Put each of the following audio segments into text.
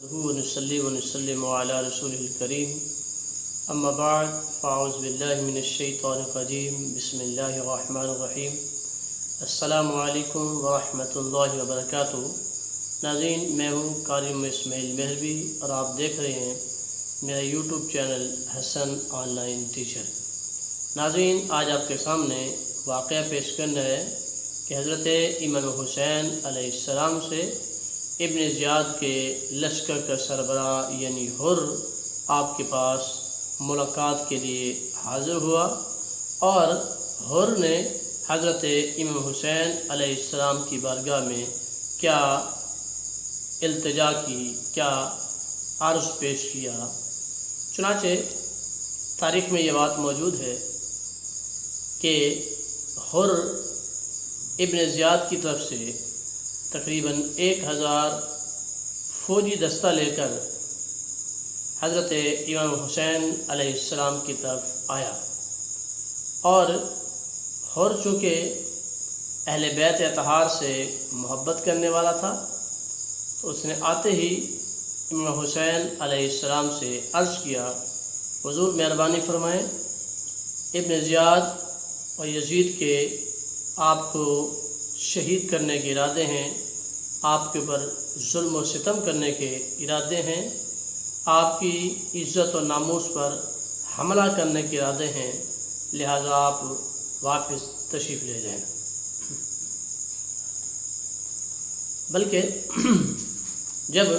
ونصلي ونسلم على رسوله الكريم اما بعد فاعوذ باللہ من الشیطان الرجیم بسم اللہ الرحمن الرحیم السلام علیکم ورحمۃ اللہ وبرکاتہ۔ ناظرین، میں ہوں قاری اسماعیل مہروی اور آپ دیکھ رہے ہیں میرا YouTube channel Hasan online teacher. ناظرین، آج آپ کے سامنے واقعہ پیش کرنا ہے کہ حضرت امام حسین علیہ السلام سے ابن زیاد کے لشکر کا سربراہ یعنی حر آپ کے پاس ملاقات کے لیے حاضر ہوا، اور حر نے حضرت امام حسین علیہ السلام کی بارگاہ میں کیا التجا کی، کیا عرض پیش کیا۔ چنانچہ تاریخ میں یہ بات موجود ہے کہ حر ابن زیاد کی طرف سے تقریباً 1000 فوجی دستہ لے کر حضرت امام حسین علیہ السلام کی طرف آیا، اور حر چونکہ اہل بیت اطہار سے محبت کرنے والا تھا تو اس نے آتے ہی امام حسین علیہ السلام سے عرض کیا، حضور مہربانی فرمائیں، ابن زیاد اور یزید کے آپ کو شہید کرنے کے ارادے ہیں، آپ کے اوپر ظلم و ستم کرنے کے ارادے ہیں، آپ کی عزت و ناموس پر حملہ کرنے کے ارادے ہیں، لہذا آپ واپس تشریف لے جائیں۔ بلکہ جب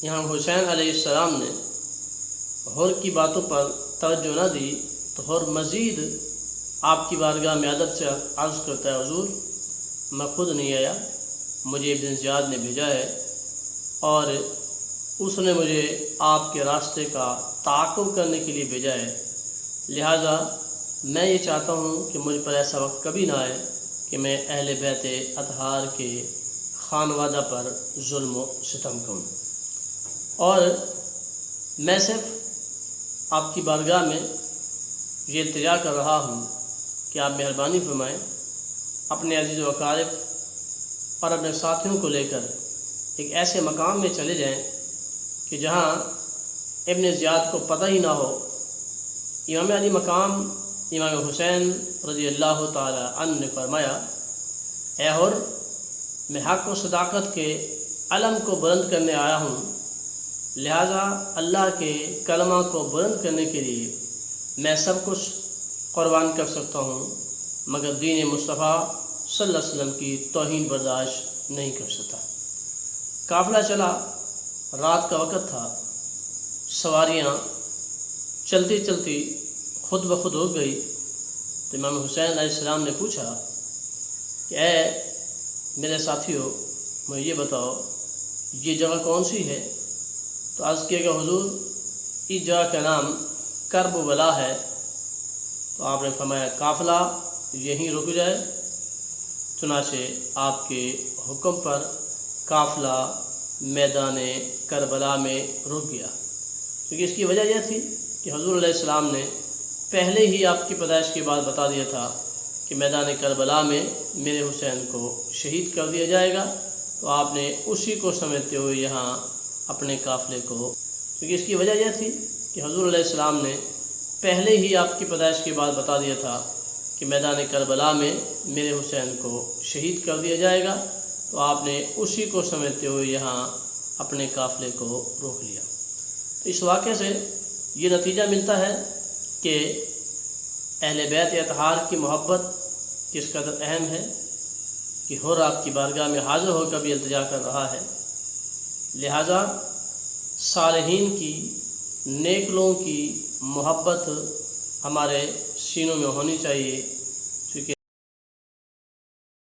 امام حسین علیہ السلام نے حر کی باتوں پر توجہ نہ دی تو حر مزید آپ کی بارگاہ میں ادب سے عرض کرتا ہے، حضور میں خود نہیں آیا، مجھے ابن زیاد نے بھیجا ہے، اور اس نے مجھے آپ کے راستے کا تعاقب کرنے کے لیے بھیجا ہے، لہٰذا میں یہ چاہتا ہوں کہ مجھ پر ایسا وقت کبھی نہ آئے کہ میں اہل بیت اطہار کے خانوادہ پر ظلم و ستم کروں، اور میں صرف آپ کی بارگاہ میں یہ التجا کر رہا ہوں کہ آپ مہربانی فرمائیں، اپنے عزیز و اقارب اور اپنے ساتھیوں کو لے کر ایک ایسے مقام میں چلے جائیں کہ جہاں ابن زیاد کو پتہ ہی نہ ہو۔ امام علی مقام امام حسین رضی اللہ تعالی عنہ نے فرمایا، اے حر، میں حق و صداقت کے علم کو بلند کرنے آیا ہوں، لہذا اللہ کے کلمہ کو بلند کرنے کے لیے میں سب کچھ قربان کر سکتا ہوں، مگر دین مصطفیٰ صلی اللہ علیہ وسلم کی توہین برداشت نہیں کر سکتا۔ قافلہ چلا، رات کا وقت تھا، سواریاں چلتی چلتی خود بخود ہو گئی، تو امام حسین علیہ السلام نے پوچھا کہ اے میرے ساتھیوں، مجھے یہ بتاؤ یہ جگہ کون سی ہے؟ تو عرض کیا کہ حضور اس جگہ کا نام کرب بلا ہے۔ تو آپ نے فرمایا قافلہ یہیں رک جائے۔ چنانچہ آپ کے حکم پر قافلہ میدان کربلا میں رک گیا، کیونکہ اس کی وجہ یہ تھی کہ حضور علیہ السلام نے پہلے ہی آپ کی پیدائش کے بعد بتا دیا تھا کہ میدان کربلا میں میرے حسین کو شہید کر دیا جائے گا، تو آپ نے اسی کو سمجھتے ہوئے یہاں اپنے قافلے کو، کیونکہ اس کی وجہ یہ تھی کہ حضور علیہ السلام نے پہلے ہی آپ کی پیدائش کے بعد بتا دیا تھا کہ میدان کربلا میں میرے حسین کو شہید کر دیا جائے گا، تو آپ نے اسی کو سمجھتے ہوئے یہاں اپنے قافلے کو روک لیا۔ تو اس واقعے سے یہ نتیجہ ملتا ہے کہ اہل بیت اطہار کی محبت کس قدر اہم ہے کہ حر آپ کی بارگاہ میں حاضر ہو کر بھی التجا کر رہا ہے، لہٰذا صالحین کی، نیک لوگوں کی محبت ہمارے سینوں میں ہونی چاہیے،